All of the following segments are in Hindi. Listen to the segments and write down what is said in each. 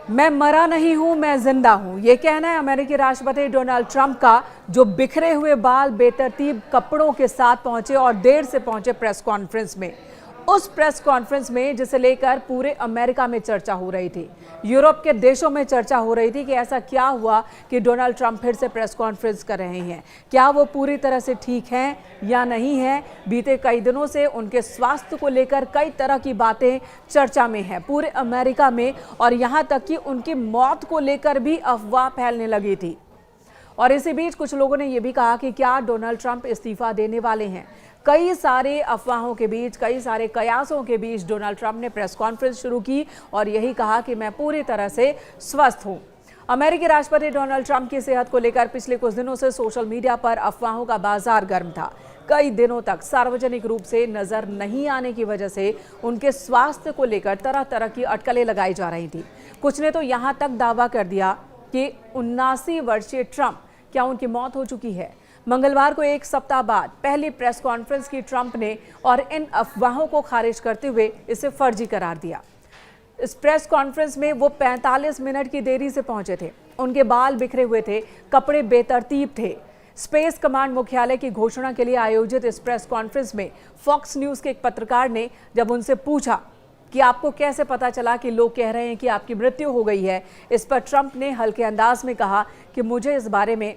मैं मरा नहीं हूं, मैं जिंदा हूं, ये कहना है अमेरिकी राष्ट्रपति डोनाल्ड ट्रंप का, जो बिखरे हुए बाल, बेतरतीब कपड़ों के साथ पहुंचे और देर से पहुंचे प्रेस कॉन्फ्रेंस में। उस प्रेस कॉन्फ्रेंस में जिसे लेकर पूरे अमेरिका में चर्चा हो रही थी, यूरोप के देशों में चर्चा हो रही थी कि ऐसा क्या हुआ कि डोनाल्ड ट्रंप फिर से प्रेस कॉन्फ्रेंस कर रहे हैं। क्या वो पूरी तरह से ठीक हैं या नहीं हैं? बीते कई दिनों से उनके स्वास्थ्य को लेकर कई तरह की बातें चर्चा में हैं पूरे अमेरिका में, और यहाँ तक कि उनकी मौत को लेकर भी अफवाह फैलने लगी थी। और इसी बीच कुछ लोगों ने यह भी कहा कि क्या डोनाल्ड ट्रंप इस्तीफा देने वाले हैं। कई सारे अफवाहों के बीच, कई सारे कयासों के बीच डोनाल्ड ट्रंप ने प्रेस कॉन्फ्रेंस शुरू की और यही कहा कि मैं पूरी तरह से स्वस्थ हूं। अमेरिकी राष्ट्रपति डोनाल्ड ट्रंप की सेहत को लेकर पिछले कुछ दिनों से सोशल मीडिया पर अफवाहों का बाजार गर्म था। कई दिनों तक सार्वजनिक रूप से नजर नहीं आने की वजह से उनके स्वास्थ्य को लेकर तरह तरह की अटकलें लगाई जा रही थी। कुछ ने तो यहां तक दावा कर दिया कि 79 वर्षीय ट्रंप, क्या उनकी मौत हो चुकी है। मंगलवार को एक सप्ताह बाद पहली प्रेस कॉन्फ्रेंस की ट्रंप ने और इन अफवाहों को खारिज करते हुए इसे फर्जी करार दिया। इस प्रेस कॉन्फ्रेंस में वो 45 मिनट की देरी से पहुंचे थे। उनके बाल बिखरे हुए थे, कपड़े बेतरतीब थे। स्पेस कमांड मुख्यालय की घोषणा के लिए आयोजित इस प्रेस कॉन्फ्रेंस में फॉक्स न्यूज के एक पत्रकार ने जब उनसे पूछा कि आपको कैसे पता चला कि लोग कह रहे हैं कि आपकी मृत्यु हो गई है, इस पर ट्रंप ने हल्के अंदाज में कहा कि मुझे इस बारे में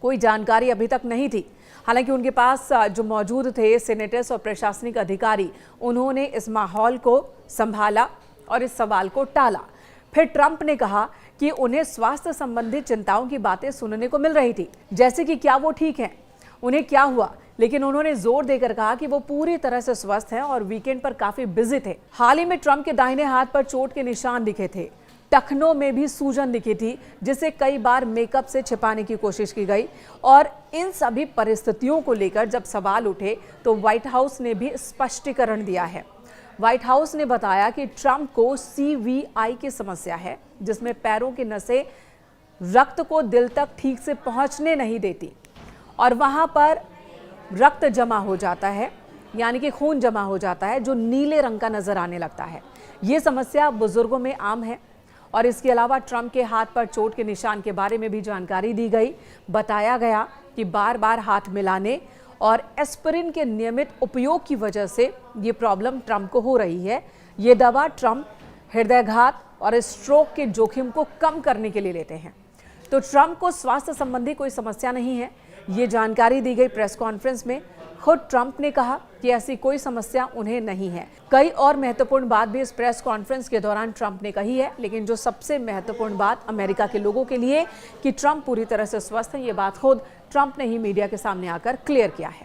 कोई जानकारी अभी तक नहीं थी। हालांकि उनके पास जो मौजूद थे सेनेटर्स और प्रशासनिक अधिकारी, उन्होंने इस माहौल को संभाला और इस सवाल को टाला। फिर ट्रंप ने कहा कि उन्हें स्वास्थ्य संबंधी चिंताओं की बातें सुनने को मिल रही थी, जैसे कि क्या वो ठीक हैं, उन्हें क्या हुआ, लेकिन उन्होंने जोर देकर कहा कि वो पूरी तरह से स्वस्थ हैं और वीकेंड पर काफी बिजी थे। हाल ही में ट्रंप के दाहिने हाथ पर चोट के निशान दिखे थे, टखनों में भी सूजन दिखी थी, जिसे कई बार मेकअप से छिपाने की कोशिश की गई। और इन सभी परिस्थितियों को लेकर जब सवाल उठे तो व्हाइट हाउस ने भी स्पष्टीकरण दिया है। व्हाइट हाउस ने बताया कि ट्रंप को CVI की समस्या है, जिसमें पैरों की नसें रक्त को दिल तक ठीक से पहुंचने नहीं देती और वहां पर रक्त जमा हो जाता है, यानी कि खून जमा हो जाता है, जो नीले रंग का नजर आने लगता है। ये समस्या बुजुर्गों में आम है। और इसके अलावा ट्रंप के हाथ पर चोट के निशान के बारे में भी जानकारी दी गई। बताया गया कि बार बार हाथ मिलाने और एस्पिरिन के नियमित उपयोग की वजह से ये प्रॉब्लम ट्रंप को हो रही है। ये दवा ट्रंप हृदयाघात और स्ट्रोक के जोखिम को कम करने के लिए लेते हैं। तो ट्रंप को स्वास्थ्य संबंधी कोई समस्या नहीं है, ये जानकारी दी गई प्रेस कॉन्फ्रेंस में। खुद ट्रंप ने कहा कि ऐसी कोई समस्या उन्हें नहीं है। कई और महत्वपूर्ण बात भी इस प्रेस कॉन्फ्रेंस के दौरान ट्रंप ने कही है, लेकिन जो सबसे महत्वपूर्ण बात अमेरिका के लोगों के लिए कि ट्रंप पूरी तरह से स्वस्थ हैं, ये बात खुद ट्रंप ने ही मीडिया के सामने आकर क्लियर किया है।